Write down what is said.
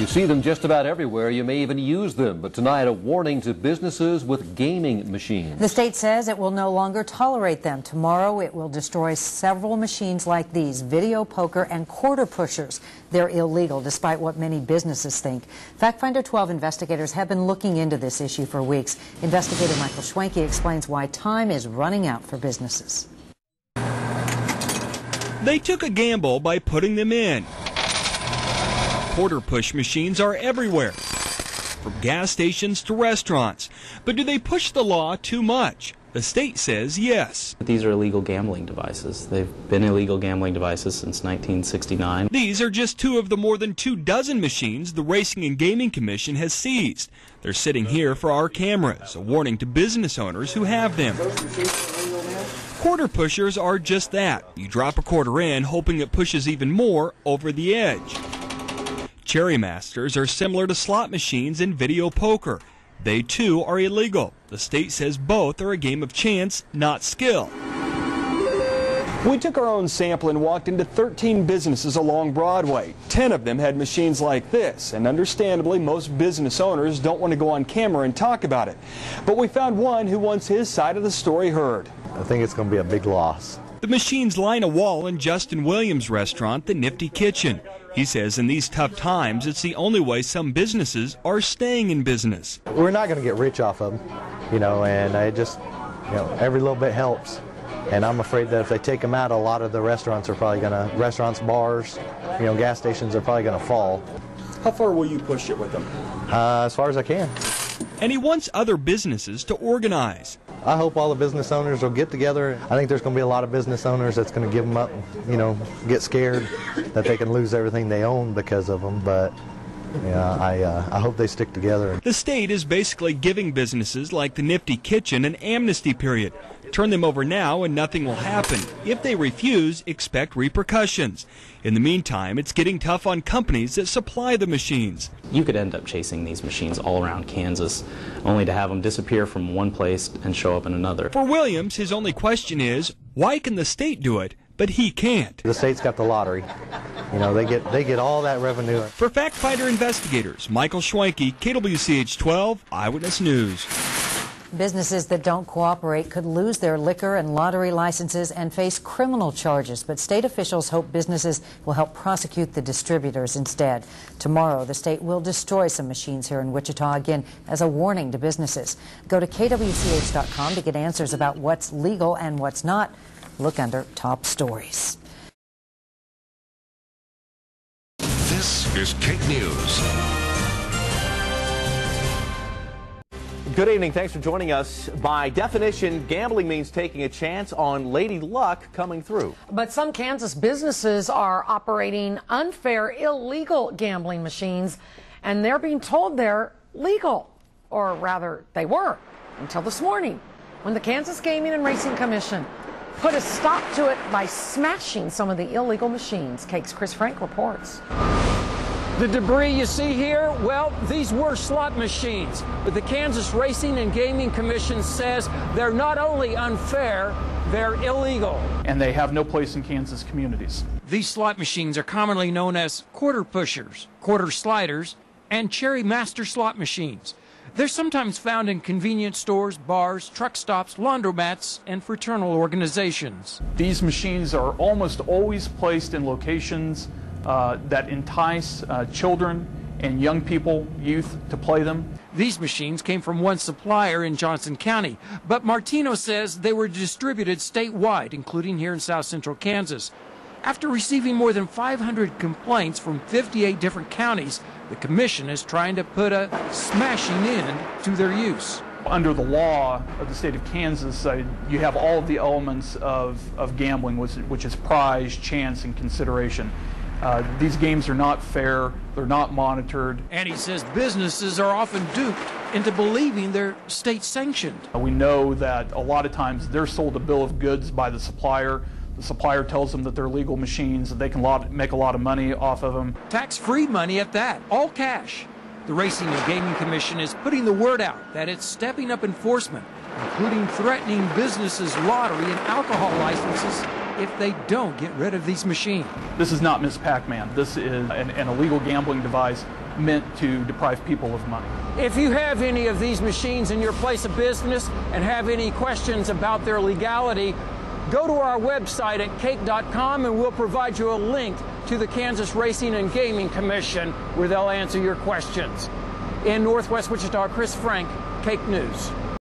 see them just about everywhere. You may even use them. But tonight, a warning to businesses with gaming machines. The state says it will no longer tolerate them. Tomorrow, it will destroy several machines like these, video poker and quarter pushers. They're illegal, despite what many businesses think. Fact Finder 12 investigators have been looking into this issue for weeks. Investigator Michael Schwenke explains why time is running out for businesses. They took a gamble by putting them in. Quarter push machines are everywhere, from gas stations to restaurants. But do they push the law too much? The state says yes. These are illegal gambling devices. They've been illegal gambling devices since 1969. These are just two of the more than 24 machines the Racing and Gaming Commission has seized. They're sitting here for our cameras, a warning to business owners who have them. Quarter pushers are just that. You drop a quarter in, hoping it pushes even more over the edge. Cherry Masters are similar to slot machines in video poker. They too are illegal. The state says both are a game of chance, not skill. We took our own sample and walked into 13 businesses along Broadway. 10 of them had machines like this, and understandably, most business owners don't want to go on camera and talk about it. But we found one who wants his side of the story heard. I think it's going to be a big loss. The machines line a wall in Justin Williams' restaurant, the Nifty Kitchen. He says in these tough times, it's the only way some businesses are staying in business. We're not going to get rich off of them, and I just, every little bit helps. And I'm afraid that if they take them out, a lot of the restaurants are probably going to, bars, gas stations are probably going to fall. How far will you push it with them? As far as I can. And he wants other businesses to organize. I hope all the business owners will get together. I think there's going to be a lot of business owners that's going to give them up, get scared that they can lose everything they own because of them. But I hope they stick together. The state is basically giving businesses like the Nifty Kitchen an amnesty period. Turn them over now and nothing will happen. If they refuse, expect repercussions. In the meantime, it's getting tough on companies that supply the machines. You could end up chasing these machines all around Kansas, only to have them disappear from one place and show up in another. For Williams, his only question is, why can the state do it, but he can't? The state's got the lottery. They get all that revenue. For Fact Finder investigators, Michael Schwenke, KWCH 12, Eyewitness News. Businesses that don't cooperate could lose their liquor and lottery licenses and face criminal charges, but state officials hope businesses will help prosecute the distributors instead. Tomorrow, the state will destroy some machines here in Wichita, again, as a warning to businesses. Go to KWCH.com to get answers about what's legal and what's not. Look under Top Stories. This is KAKE News. Good evening. Thanks for joining us. By definition, gambling means taking a chance on Lady Luck coming through. But some Kansas businesses are operating unfair, illegal gambling machines, and they're being told they're legal. Or rather, they were, until this morning, when the Kansas Gaming and Racing Commission put a stop to it by smashing some of the illegal machines. KAKE's Chris Frank reports. The debris you see here, well, these were slot machines. But the Kansas Racing and Gaming Commission says they're not only unfair, they're illegal. And they have no place in Kansas communities. These slot machines are commonly known as quarter pushers, quarter sliders, and Cherry Master slot machines. They're sometimes found in convenience stores, bars, truck stops, laundromats, and fraternal organizations. These machines are almost always placed in locations that entice children and young people, youth, to play them. These machines came from one supplier in Johnson County, but Martino says they were distributed statewide, including here in South Central Kansas. After receiving more than 500 complaints from 58 different counties, the commission is trying to put a smashing end to their use. Under the law of the state of Kansas, you have all of the elements of gambling, which is prize, chance, and consideration. These games are not fair, they're not monitored. And he says businesses are often duped into believing they're state sanctioned. We know that a lot of times they're sold a bill of goods by the supplier. The supplier tells them that they're legal machines, that they can make a lot of money off of them. Tax-free money at that, all cash. The Racing and Gaming Commission is putting the word out that it's stepping up enforcement, including threatening businesses' lottery and alcohol licenses if they don't get rid of these machines. This is not Miss Pac-Man. This is an illegal gambling device meant to deprive people of money. If you have any of these machines in your place of business and have any questions about their legality, go to our website at cake.com and we'll provide you a link to the Kansas Racing and Gaming Commission where they'll answer your questions. In Northwest Wichita, Chris Frank, Cake News.